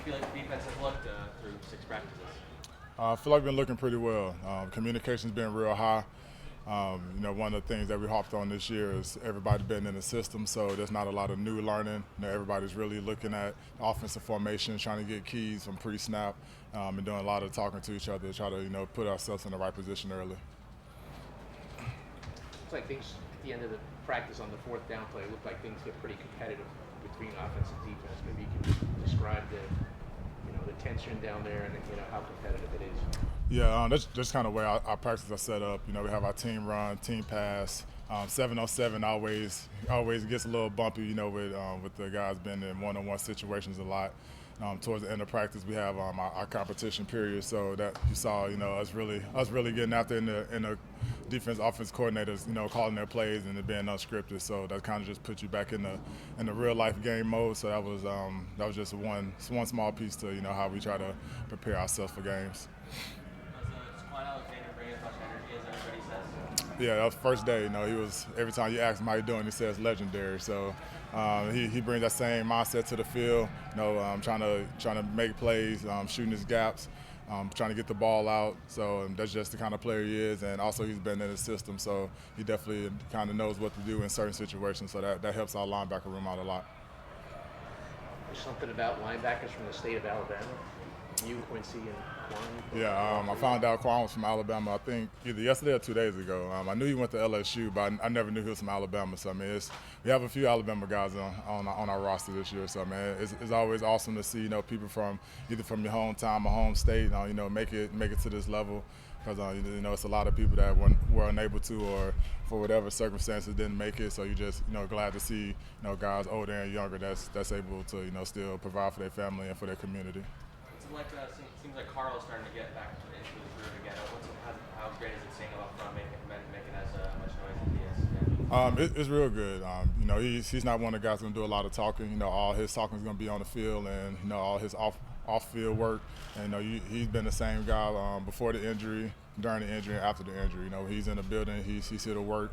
feel like the defense has looked through 6 practices? I feel like we've been looking pretty well. Communication's been real high. One of the things that we hopped on this year is everybody been in the system, so there's not a lot of new learning. Everybody's really looking at offensive formation, trying to get keys from pre-snap, and doing a lot of talking to each other to try to put ourselves in the right position early. Looks like things at the end of the practice on the fourth down play looked like things get pretty competitive between offense and defense. Maybe you can describe the tension down there and how competitive it is. Yeah, that's just kind of where our practices are set up. We have our team run, team pass. 7-on-7 always gets a little bumpy, with the guys being in one-on-one situations a lot. Towards the end of practice, we have our competition period, so that you saw, us really getting out there in the defense, offense coordinators, calling their plays and it being unscripted. So that kind of just put you back in the real life game mode. So that was just one small piece to how we try to prepare ourselves for games. Yeah, that was the first day. He was, every time you ask him how he's doing, he says legendary. So he brings that same mindset to the field. Trying to make plays, shooting his gaps, trying to get the ball out. So that's just the kind of player he is. And also he's been in the system, so he definitely kind of knows what to do in certain situations. So that helps our linebacker room out a lot. There's something about linebackers from the state of Alabama. You, Quincy, and Quan? Yeah, I found out Quan was from Alabama, I think, either yesterday or 2 days ago. I knew he went to LSU, but I never knew he was from Alabama. So, we have a few Alabama guys on our roster this year. So, it's always awesome to see, people from either from your hometown or home state, make it to this level. Because, it's a lot of people that were unable to or for whatever circumstances didn't make it. So, you're just, glad to see, guys older and younger that's able to, still provide for their family and for their community. Seems like Carl's starting to get back into the groove again. How great is it seeing him up front making as much noise as he is? It's real good. He's not one of the guys going to do a lot of talking. All his talking is going to be on the field, and all his off-field work. And he's been the same guy before the injury, during the injury, and after the injury. He's in the building. He's here to work.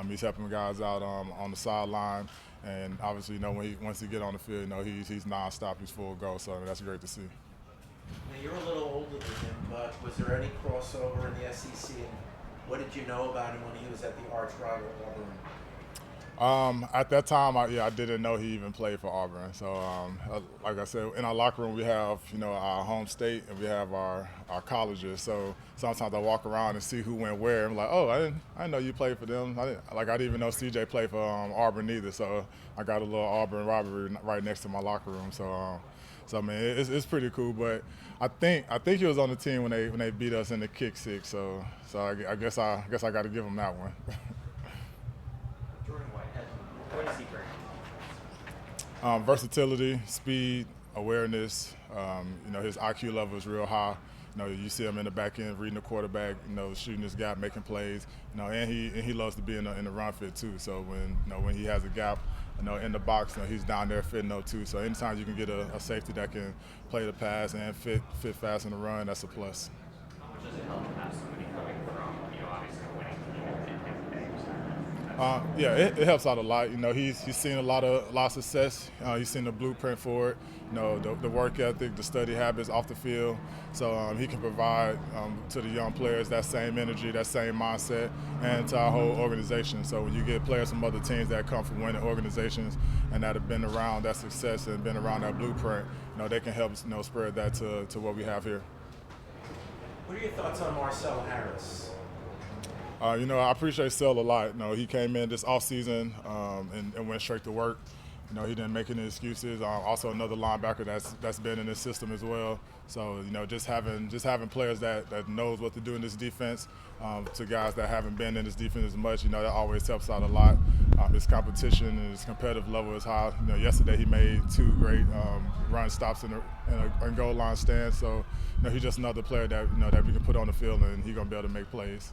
He's helping guys out on the sideline. And obviously, once he get on the field, he's nonstop. He's full go. So that's great to see. Now, you're a little older than him, but was there any crossover in the SEC? And what did you know about him when he was at the arch rival Auburn? At that time, I didn't know he even played for Auburn. So, like I said, in our locker room, we have, our home state and we have our colleges. So sometimes I walk around and see who went where. I'm like, oh, I didn't know you played for them. I didn't even know CJ played for Auburn either. So I got a little Auburn rivalry right next to my locker room. So it's pretty cool. But I think he was on the team when they beat us in the kick six. So I guess I got to give him that one. What does he bring? Versatility, speed, awareness. His IQ level is real high. You see him in the back end reading the quarterback, shooting his gap, making plays. And he loves to be in the run fit too. So when he has a gap, in the box, he's down there fitting up too. So anytime you can get a safety that can play the pass and fit fast in the run, that's a plus. How much does it help to have somebody coming from, obviously winning Yeah, it helps out a lot. He's seen a lot of success. He's seen the blueprint for it. The work ethic, the study habits off the field. So he can provide to the young players that same energy, that same mindset, and to our whole organization. So when you get players from other teams that come from winning organizations and that have been around that success and been around that blueprint, they can help spread that to what we have here. What are your thoughts on Marcel Harris? I appreciate Sel a lot. He came in this offseason and went straight to work. He didn't make any excuses. Also another linebacker that's been in this system as well. So, just having players that knows what to do in this defense, to guys that haven't been in this defense as much, that always helps out a lot. His competition and his competitive level is high. Yesterday he made 2 great run stops in a goal line stand. So, he's just another player that we can put on the field and he's gonna be able to make plays.